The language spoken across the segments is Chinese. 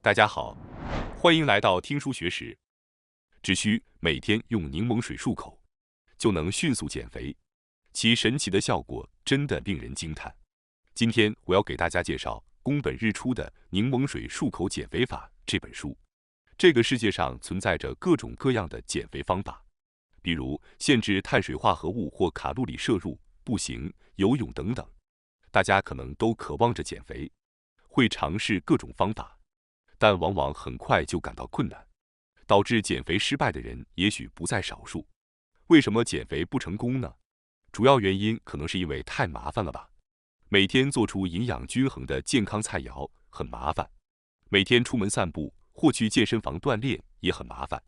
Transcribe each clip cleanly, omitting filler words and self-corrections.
大家好，欢迎来到听书学史。只需每天用柠檬水漱口，就能迅速减肥，其神奇的效果真的令人惊叹。今天我要给大家介绍宫本日出的《柠檬水漱口减肥法》这本书。这个世界上存在着各种各样的减肥方法，比如限制碳水化合物或卡路里摄入、步行、游泳等等。大家可能都渴望着减肥，会尝试各种方法，但往往很快就感到困难，导致减肥失败的人也许不在少数。为什么减肥不成功呢？主要原因可能是因为太麻烦了吧。每天做出营养均衡的健康菜肴很麻烦，每天出门散步或去健身房锻炼也很麻烦。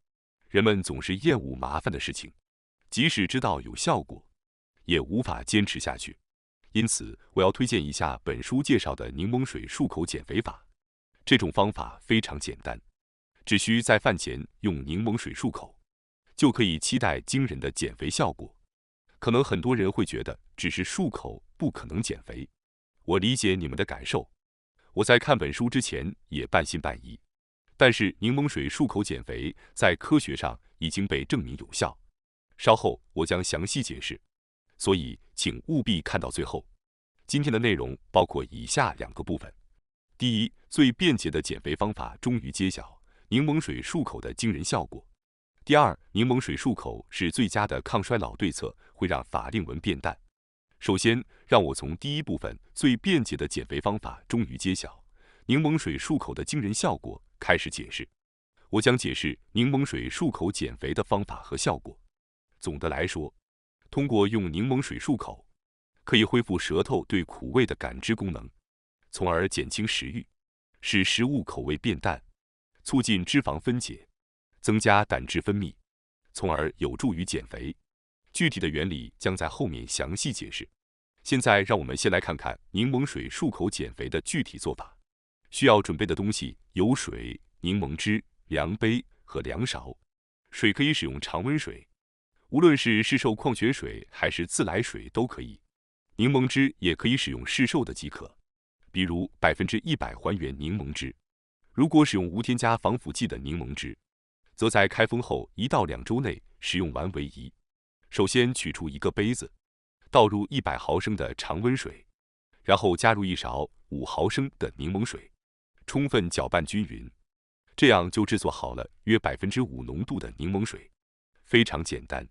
人们总是厌恶麻烦的事情，即使知道有效果，也无法坚持下去。因此，我要推荐一下本书介绍的柠檬水漱口减肥法。这种方法非常简单，只需在饭前用柠檬水漱口，就可以期待惊人的减肥效果。可能很多人会觉得只是漱口不可能减肥，我理解你们的感受。我在看本书之前也半信半疑，但是柠檬水漱口减肥在科学上已经被证明有效。稍后我将详细解释，所以请务必看到最后。今天的内容包括以下2个部分。第一，最便捷的减肥方法终于揭晓，柠檬水漱口的惊人效果。第二，柠檬水漱口是最佳的抗衰老对策，会让法令纹变淡。首先，让我从第一部分最便捷的减肥方法终于揭晓，柠檬水漱口的惊人效果开始解释。我将解释柠檬水漱口减肥的方法和效果。总的来说，通过用柠檬水漱口，可以恢复舌头对苦味的感知功能，从而减轻食欲，使食物口味变淡，促进脂肪分解，增加胆汁分泌，从而有助于减肥。具体的原理将在后面详细解释。现在让我们先来看看柠檬水漱口减肥的具体做法。需要准备的东西有水、柠檬汁、量杯和量勺。水可以使用常温水，无论是市售矿泉水还是自来水都可以。柠檬汁也可以使用市售的即可，比如100%还原柠檬汁。如果使用无添加防腐剂的柠檬汁，则在开封后1到2周内使用完为宜。首先取出一个杯子，倒入100毫升的常温水，然后加入1勺5毫升的柠檬水，充分搅拌均匀，这样就制作好了约5%浓度的柠檬水，非常简单。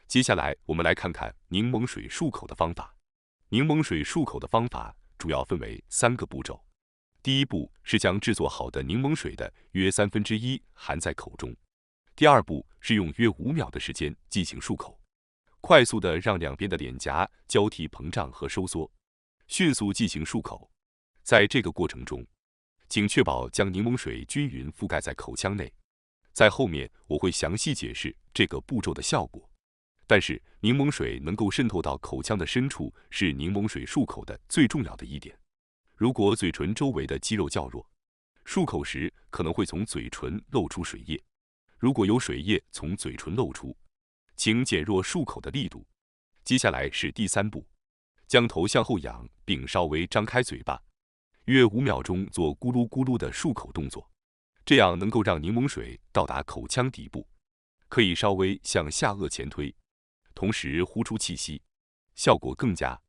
接下来我们来看看柠檬水漱口的方法。柠檬水漱口的方法主要分为3个步骤。第一步是将制作好的柠檬水的约1/3含在口中。第二步是用约5秒的时间进行漱口，快速的让两边的脸颊交替膨胀和收缩，迅速进行漱口。在这个过程中，请确保将柠檬水均匀覆盖在口腔内。在后面我会详细解释这个步骤的效果。但是柠檬水能够渗透到口腔的深处是柠檬水漱口的最重要的一点。如果嘴唇周围的肌肉较弱，漱口时可能会从嘴唇漏出水液。如果有水液从嘴唇漏出，请减弱漱口的力度。接下来是第3步，将头向后仰并稍微张开嘴巴，约5秒钟做咕噜咕噜的漱口动作，这样能够让柠檬水到达口腔底部。可以稍微向下颚前推，同时呼出气息，效果更佳。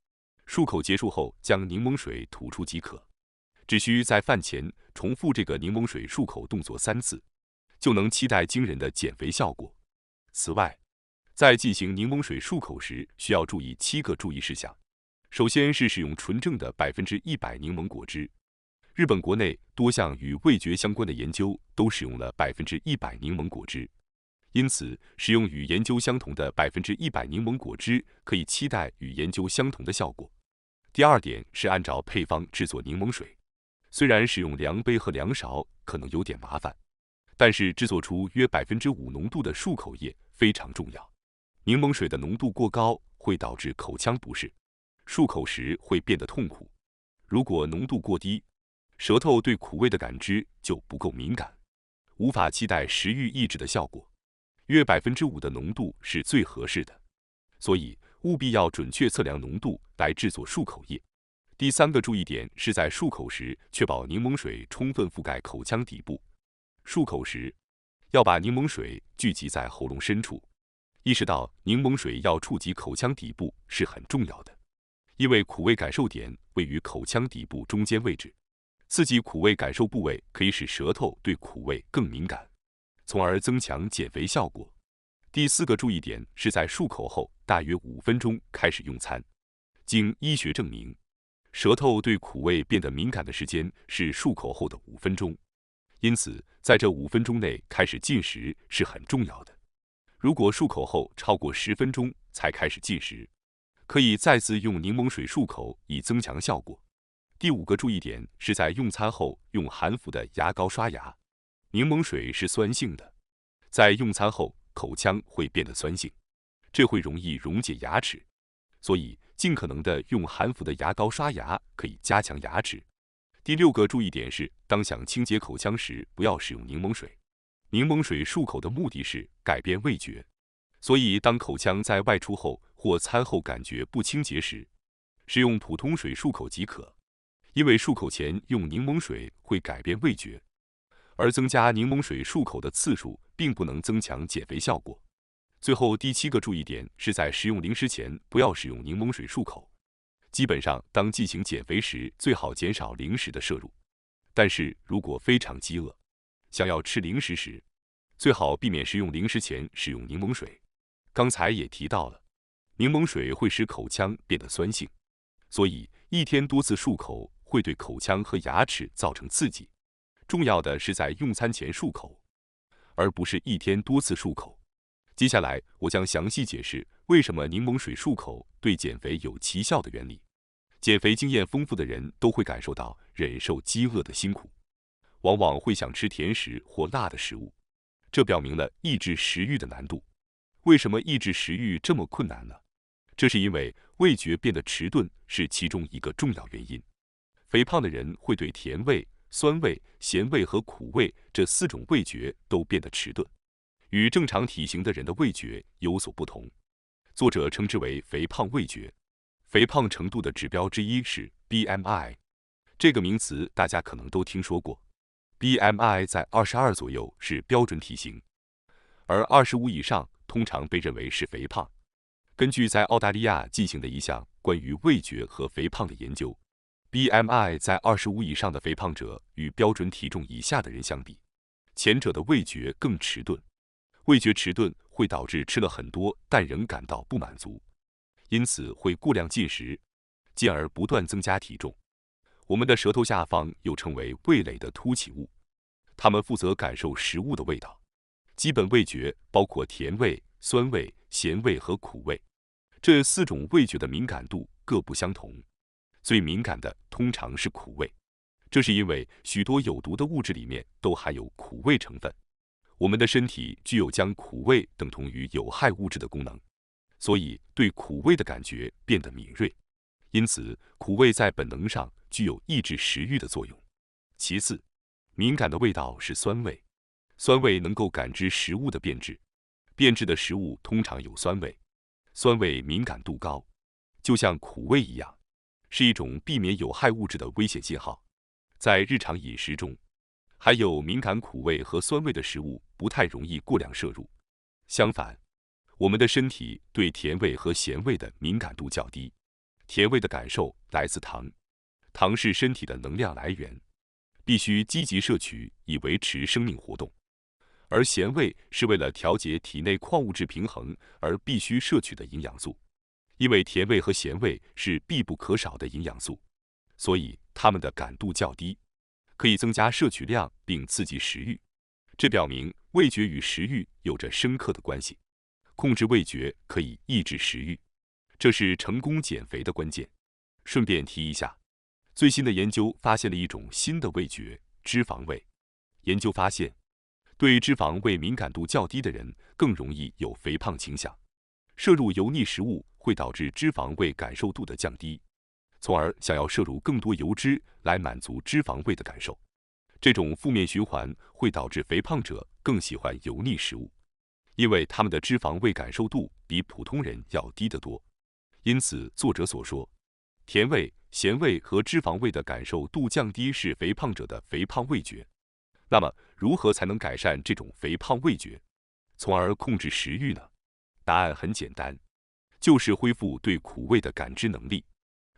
漱口结束后，将柠檬水吐出即可。只需在饭前重复这个柠檬水漱口动作3次，就能期待惊人的减肥效果。此外，在进行柠檬水漱口时，需要注意7个注意事项。首先是使用纯正的100%柠檬果汁。日本国内多项与味觉相关的研究都使用了100%柠檬果汁。因此，使用与研究相同的100%柠檬果汁，可以期待与研究相同的效果。第二点是按照配方制作柠檬水。虽然使用量杯和量勺可能有点麻烦，但是制作出约5%浓度的漱口液非常重要。柠檬水的浓度过高会导致口腔不适，漱口时会变得痛苦。如果浓度过低，舌头对苦味的感知就不够敏感，无法期待食欲抑制的效果。约5%的浓度是最合适的，所以务必要准确测量浓度来制作漱口液。第三个注意点是在漱口时确保柠檬水充分覆盖口腔底部。漱口时要把柠檬水聚集在喉咙深处，意识到柠檬水要触及口腔底部是很重要的，因为苦味感受点位于口腔底部中间位置。刺激苦味感受部位可以使舌头对苦味更敏感，从而增强减肥效果。第四个注意点是在漱口后大约5分钟开始用餐。经医学证明，舌头对苦味变得敏感的时间是漱口后的5分钟，因此在这5分钟内开始进食是很重要的。如果漱口后超过10分钟才开始进食，可以再次用柠檬水漱口以增强效果。第5个注意点是在用餐后用含氟的牙膏刷牙。柠檬水是酸性的，在用餐后口腔会变得酸性，这会容易溶解牙齿，所以尽可能的用含氟的牙膏刷牙可以加强牙齿。第6个注意点是，当想清洁口腔时，不要使用柠檬水。柠檬水漱口的目的是改变味觉，所以当口腔在外出后或餐后感觉不清洁时，使用普通水漱口即可。因为漱口前用柠檬水会改变味觉，而增加柠檬水漱口的次数并不能增强减肥效果。最后第7个注意点是在食用零食前不要使用柠檬水漱口。基本上，当进行减肥时，最好减少零食的摄入。但是如果非常饥饿，想要吃零食时，最好避免食用零食前使用柠檬水。刚才也提到了，柠檬水会使口腔变得酸性，所以一天多次漱口会对口腔和牙齿造成刺激。重要的是在用餐前漱口，而不是一天多次漱口。接下来我将详细解释为什么柠檬水漱口对减肥有奇效的原理。减肥经验丰富的人都会感受到忍受饥饿的辛苦，往往会想吃甜食或辣的食物，这表明了抑制食欲的难度。为什么抑制食欲这么困难呢？这是因为味觉变得迟钝是其中一个重要原因。肥胖的人会对甜味、酸味、咸味和苦味这4种味觉都变得迟钝，与正常体型的人的味觉有所不同。作者称之为肥胖味觉。肥胖程度的指标之一是 BMI， 这个名词大家可能都听说过。BMI 在22左右是标准体型，而25以上通常被认为是肥胖。根据在澳大利亚进行的一项关于味觉和肥胖的研究， BMI 在25以上的肥胖者与标准体重以下的人相比，前者的味觉更迟钝。味觉迟钝会导致吃了很多但仍感到不满足，因此会过量进食，进而不断增加体重。我们的舌头下方又称为味蕾的凸起物，它们负责感受食物的味道。基本味觉包括甜味、酸味、咸味和苦味，这4种味觉的敏感度各不相同。最敏感的通常是苦味，这是因为许多有毒的物质里面都含有苦味成分。我们的身体具有将苦味等同于有害物质的功能，所以对苦味的感觉变得敏锐。因此，苦味在本能上具有抑制食欲的作用。其次，敏感的味道是酸味。酸味能够感知食物的变质，变质的食物通常有酸味，酸味敏感度高，就像苦味一样，是一种避免有害物质的危险信号。在日常饮食中，含有敏感苦味和酸味的食物不太容易过量摄入。相反，我们的身体对甜味和咸味的敏感度较低。甜味的感受来自糖，糖是身体的能量来源，必须积极摄取以维持生命活动。而咸味是为了调节体内矿物质平衡而必须摄取的营养素。因为甜味和咸味是必不可少的营养素，所以它们的感度较低，可以增加摄取量并刺激食欲。这表明味觉与食欲有着深刻的关系。控制味觉可以抑制食欲，这是成功减肥的关键。顺便提一下，最新的研究发现了一种新的味觉——脂肪味。研究发现，对脂肪味敏感度较低的人更容易有肥胖倾向。摄入油腻食物会导致脂肪味感受度的降低，从而想要摄入更多油脂来满足脂肪味的感受。这种负面循环会导致肥胖者更喜欢油腻食物，因为他们的脂肪味感受度比普通人要低得多。因此，作者所说，甜味、咸味和脂肪味的感受度降低是肥胖者的肥胖味觉。那么，如何才能改善这种肥胖味觉，从而控制食欲呢？答案很简单，就是恢复对苦味的感知能力。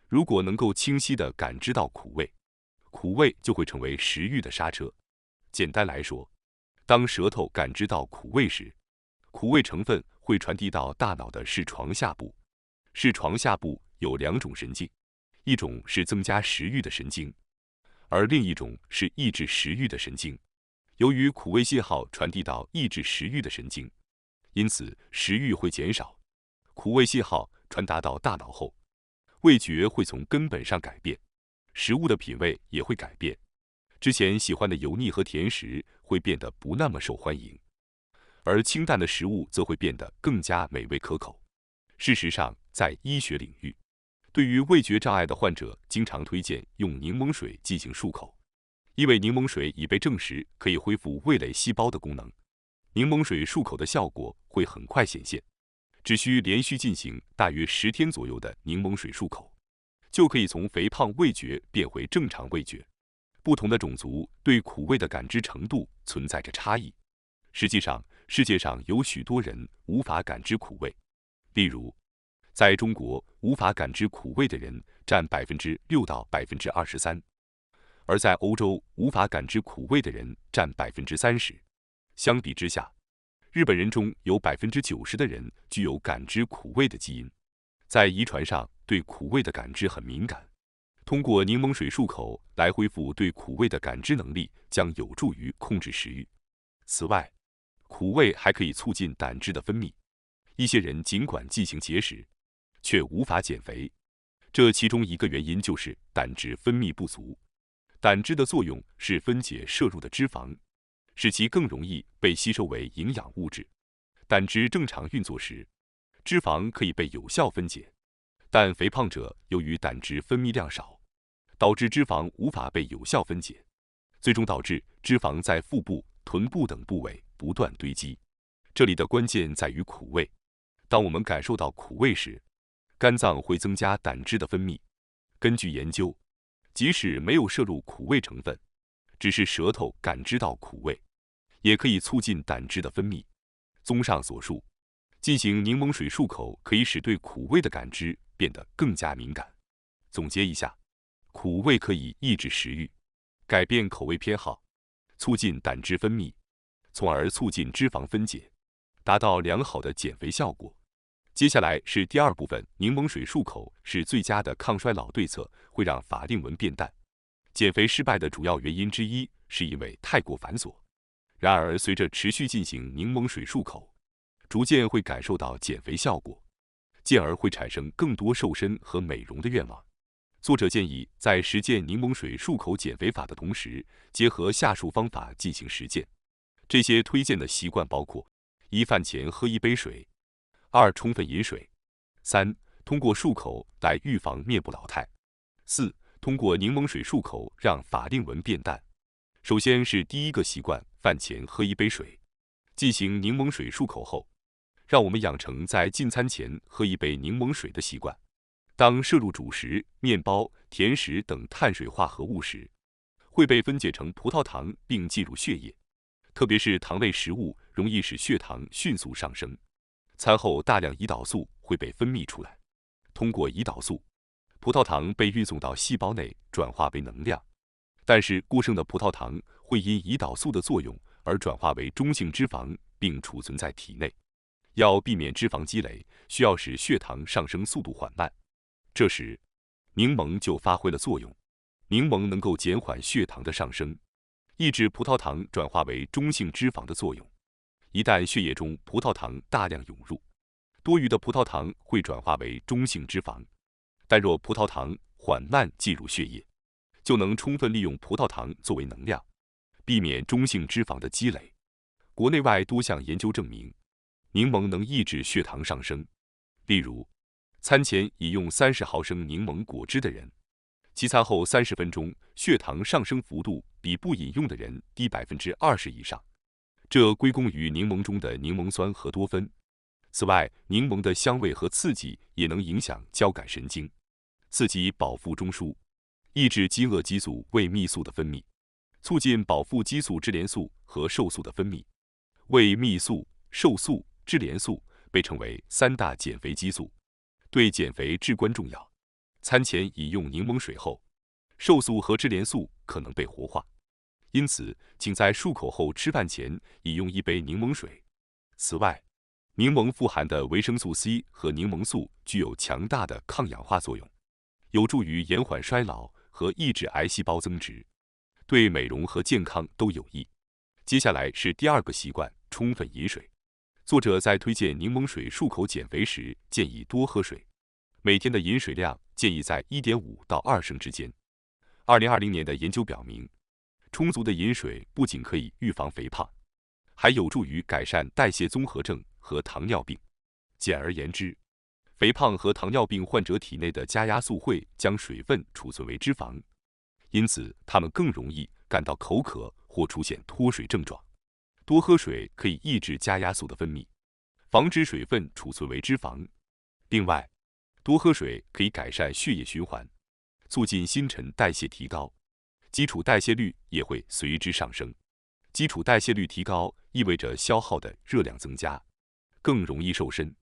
如果能够清晰地感知到苦味，苦味就会成为食欲的刹车。简单来说，当舌头感知到苦味时，苦味成分会传递到大脑的视床下部。视床下部有2种神经，一种是增加食欲的神经，而另一种是抑制食欲的神经。由于苦味信号传递到抑制食欲的神经，因此食欲会减少。苦味信号传达到大脑后，味觉会从根本上改变，食物的品味也会改变。之前喜欢的油腻和甜食会变得不那么受欢迎，而清淡的食物则会变得更加美味可口。事实上，在医学领域，对于味觉障碍的患者，经常推荐用柠檬水进行漱口，因为柠檬水已被证实可以恢复味蕾细胞的功能。柠檬水漱口的效果会很快显现，只需连续进行大约10天左右的柠檬水漱口，就可以从肥胖味觉变回正常味觉。不同的种族对苦味的感知程度存在着差异。实际上，世界上有许多人无法感知苦味。例如，在中国，无法感知苦味的人占6%到23%，而在欧洲，无法感知苦味的人占30%。相比之下，日本人中有90%的人具有感知苦味的基因，在遗传上对苦味的感知很敏感。通过柠檬水漱口来恢复对苦味的感知能力，将有助于控制食欲。此外，苦味还可以促进胆汁的分泌。一些人尽管进行节食，却无法减肥，这其中一个原因就是胆汁分泌不足。胆汁的作用是分解摄入的脂肪，使其更容易被吸收为营养物质。胆汁正常运作时，脂肪可以被有效分解，但肥胖者由于胆汁分泌量少，导致脂肪无法被有效分解，最终导致脂肪在腹部、臀部等部位不断堆积。这里的关键在于苦味。当我们感受到苦味时，肝脏会增加胆汁的分泌。根据研究，即使没有摄入苦味成分，只是舌头感知到苦味，也可以促进胆汁的分泌。综上所述，进行柠檬水漱口可以使对苦味的感知变得更加敏感。总结一下，苦味可以抑制食欲，改变口味偏好，促进胆汁分泌，从而促进脂肪分解，达到良好的减肥效果。接下来是第2部分，柠檬水漱口是最佳的抗衰老对策，会让法令纹变淡。减肥失败的主要原因之一是因为太过繁琐。然而，随着持续进行柠檬水漱口，逐渐会感受到减肥效果，进而会产生更多瘦身和美容的愿望。作者建议在实践柠檬水漱口减肥法的同时，结合下述方法进行实践。这些推荐的习惯包括：1、饭前喝1杯水；2、充分饮水；3、通过漱口来预防面部老态；4、通过柠檬水漱口让法令纹变淡。首先是第1个习惯，饭前喝1杯水。进行柠檬水漱口后，让我们养成在进餐前喝1杯柠檬水的习惯。当摄入主食、面包、甜食等碳水化合物时，会被分解成葡萄糖并进入血液，特别是糖类食物容易使血糖迅速上升。餐后大量胰岛素会被分泌出来，通过胰岛素，葡萄糖被运送到细胞内转化为能量。但是过剩的葡萄糖会因胰岛素的作用而转化为中性脂肪并储存在体内。要避免脂肪积累，需要使血糖上升速度缓慢。这时，柠檬就发挥了作用。柠檬能够减缓血糖的上升，抑制葡萄糖转化为中性脂肪的作用。一旦血液中葡萄糖大量涌入，多余的葡萄糖会转化为中性脂肪。但若葡萄糖缓慢进入血液，就能充分利用葡萄糖作为能量，避免中性脂肪的积累。国内外多项研究证明，柠檬能抑制血糖上升。例如，餐前饮用30毫升柠檬果汁的人，其餐后30分钟血糖上升幅度比不饮用的人低20%以上。这归功于柠檬中的柠檬酸和多酚。此外，柠檬的香味和刺激也能影响交感神经，刺激饱腹中枢，抑制饥饿激素胃泌素的分泌，促进饱腹激素脂联素和瘦素的分泌。胃泌素、瘦素、脂联素被称为三大减肥激素，对减肥至关重要。餐前饮用柠檬水后，瘦素和脂联素可能被活化，因此请在漱口后吃饭前饮用一杯柠檬水。此外，柠檬富含的维生素 C 和柠檬素具有强大的抗氧化作用，有助于延缓衰老和抑制癌细胞增殖，对美容和健康都有益。接下来是第二个习惯，充分饮水。作者在推荐柠檬水漱口减肥时，建议多喝水，每天的饮水量建议在 1.5 到2升之间。2020年的研究表明，充足的饮水不仅可以预防肥胖，还有助于改善代谢综合症和糖尿病。简而言之，肥胖和糖尿病患者体内的加压素会将水分储存为脂肪，因此他们更容易感到口渴或出现脱水症状。多喝水可以抑制加压素的分泌，防止水分储存为脂肪。另外，多喝水可以改善血液循环，促进新陈代谢提高，基础代谢率也会随之上升。基础代谢率提高意味着消耗的热量增加，更容易瘦身。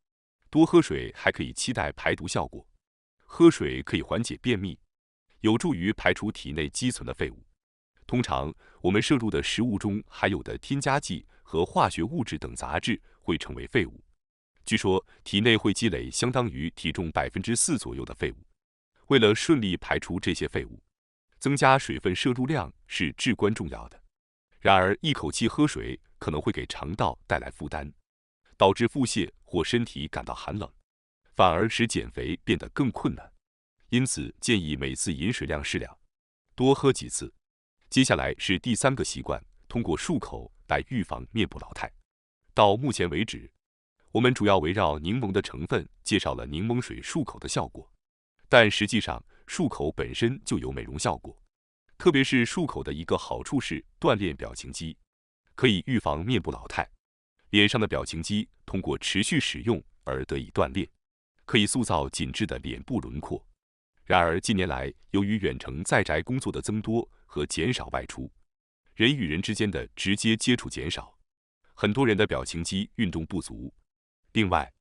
多喝水还可以期待排毒效果，喝水可以缓解便秘，有助于排出体内积存的废物。通常，我们摄入的食物中含有的添加剂和化学物质等杂质会成为废物。据说，体内会积累相当于体重4%左右的废物。为了顺利排出这些废物，增加水分摄入量是至关重要的。然而，一口气喝水可能会给肠道带来负担，导致腹泻或身体感到寒冷，反而使减肥变得更困难。因此，建议每次饮水量适量，多喝几次。接下来是第三个习惯，通过漱口来预防面部老态。到目前为止，我们主要围绕柠檬的成分介绍了柠檬水漱口的效果，但实际上漱口本身就有美容效果。特别是漱口的一个好处是锻炼表情肌，可以预防面部老态。脸上的表情肌通过持续使用而得以锻炼，可以塑造紧致的脸部轮廓。然而近年来，由于远程在宅工作的增多和减少外出，人与人之间的直接接触减少，很多人的表情肌运动不足。另外，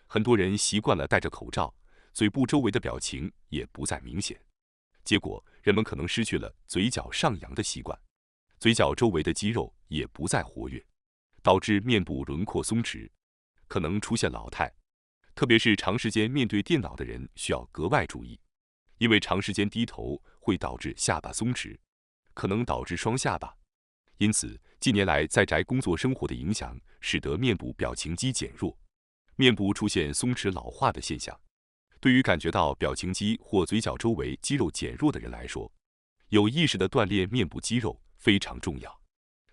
很多人习惯了戴着口罩，嘴部周围的表情也不再明显，结果人们可能失去了嘴角上扬的习惯，嘴角周围的肌肉也不再活跃，导致面部轮廓松弛，可能出现老态。特别是长时间面对电脑的人需要格外注意，因为长时间低头会导致下巴松弛，可能导致双下巴。因此，近年来在宅工作生活的影响，使得面部表情肌减弱，面部出现松弛老化的现象。对于感觉到表情肌或嘴角周围肌肉减弱的人来说，有意识地锻炼面部肌肉非常重要。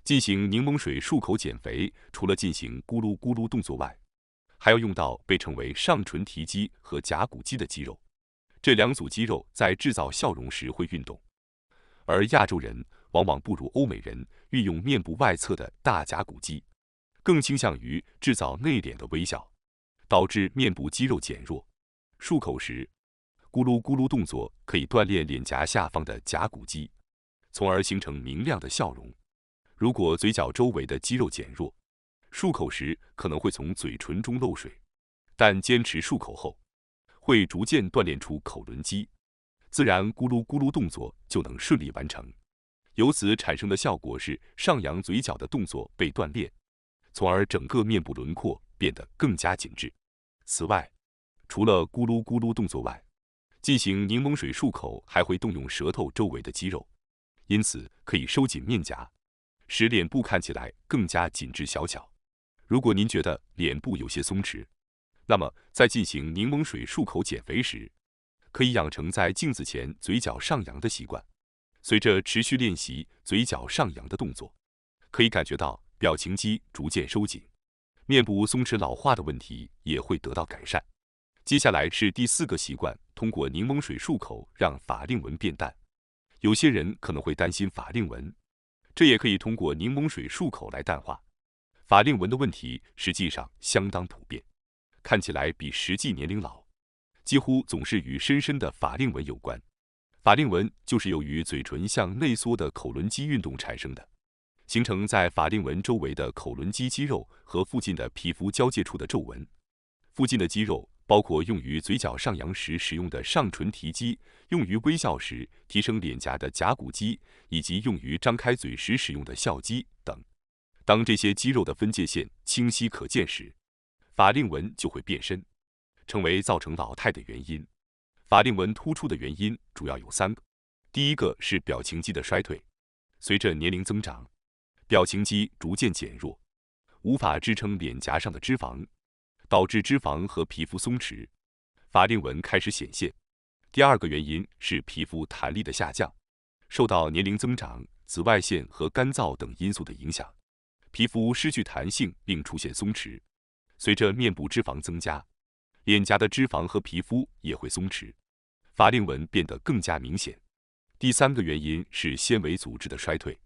进行柠檬水漱口减肥，除了进行咕噜咕噜动作外，还要用到被称为上唇提肌和甲骨肌的肌肉。这两组肌肉在制造笑容时会运动，而亚洲人往往不如欧美人运用面部外侧的大甲骨肌，更倾向于制造内敛的微笑，导致面部肌肉减弱。漱口时，咕噜咕噜动作可以锻炼脸颊下方的甲骨肌，从而形成明亮的笑容。如果嘴角周围的肌肉减弱，漱口时可能会从嘴唇中漏水，但坚持漱口后，会逐渐锻炼出口轮肌，自然咕噜咕噜动作就能顺利完成。由此产生的效果是上扬嘴角的动作被锻炼，从而整个面部轮廓变得更加紧致。此外，除了咕噜咕噜动作外，进行柠檬水漱口还会动用舌头周围的肌肉，因此可以收紧面颊，使脸部看起来更加紧致小巧。如果您觉得脸部有些松弛，那么在进行柠檬水漱口减肥时，可以养成在镜子前嘴角上扬的习惯。随着持续练习嘴角上扬的动作，可以感觉到表情肌逐渐收紧，面部松弛老化的问题也会得到改善。接下来是第四个习惯，通过柠檬水漱口让法令纹变淡。有些人可能会担心法令纹，这也可以通过柠檬水漱口来淡化。法令纹的问题实际上相当普遍，看起来比实际年龄老。几乎总是与深深的法令纹有关。法令纹就是由于嘴唇向内缩的口轮肌运动产生的，形成在法令纹周围的口轮肌肌肉和附近的皮肤交界处的皱纹。附近的肌肉包括用于嘴角上扬时使用的上唇提肌，用于微笑时提升脸颊的颊骨肌，以及用于张开嘴时使用的笑肌等。当这些肌肉的分界线清晰可见时，法令纹就会变深，成为造成老态的原因。法令纹突出的原因主要有3个。第一个是表情肌的衰退，随着年龄增长，表情肌逐渐减弱，无法支撑脸颊上的脂肪，导致脂肪和皮肤松弛，法令纹开始显现。第二个原因是皮肤弹力的下降，受到年龄增长、紫外线和干燥等因素的影响，皮肤失去弹性并出现松弛。随着面部脂肪增加，脸颊的脂肪和皮肤也会松弛，法令纹变得更加明显。第3个原因是纤维组织的衰退，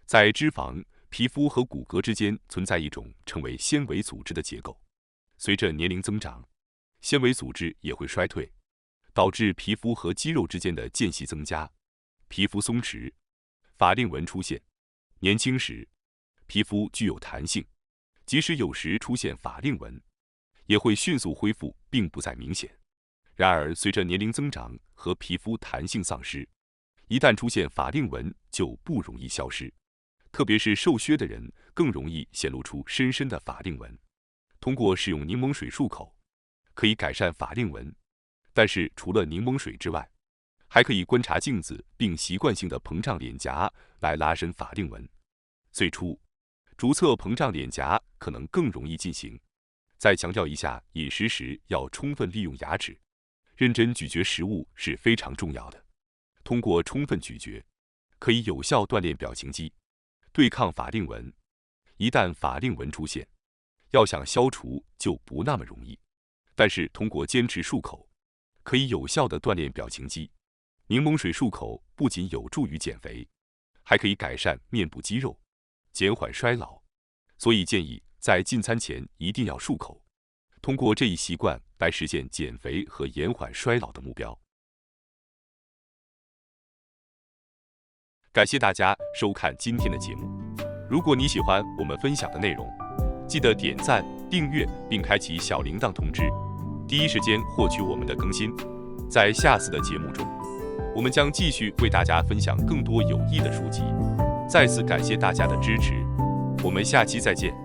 在脂肪、皮肤和骨骼之间存在一种称为纤维组织的结构。随着年龄增长，纤维组织也会衰退，导致皮肤和肌肉之间的间隙增加，皮肤松弛，法令纹出现。年轻时，皮肤具有弹性，即使有时出现法令纹，也会迅速恢复并不再明显。然而，随着年龄增长和皮肤弹性丧失，一旦出现法令纹就不容易消失，特别是瘦削的人更容易显露出深深的法令纹。通过使用柠檬水漱口，可以改善法令纹，但是除了柠檬水之外，还可以观察镜子并习惯性的膨胀脸颊来拉伸法令纹。最初，逐侧膨胀脸颊可能更容易进行。再强调一下，饮食时要充分利用牙齿，认真咀嚼食物是非常重要的。通过充分咀嚼，可以有效锻炼表情肌，对抗法令纹。一旦法令纹出现，要想消除就不那么容易，但是通过坚持漱口，可以有效地锻炼表情肌。柠檬水漱口不仅有助于减肥，还可以改善面部肌肉，减缓衰老。所以建议在进餐前一定要漱口，通过这一习惯来实现减肥和延缓衰老的目标。感谢大家收看今天的节目。如果你喜欢我们分享的内容，记得点赞、订阅并开启小铃铛通知，第一时间获取我们的更新。在下次的节目中，我们将继续为大家分享更多有益的书籍。再次感谢大家的支持，我们下期再见。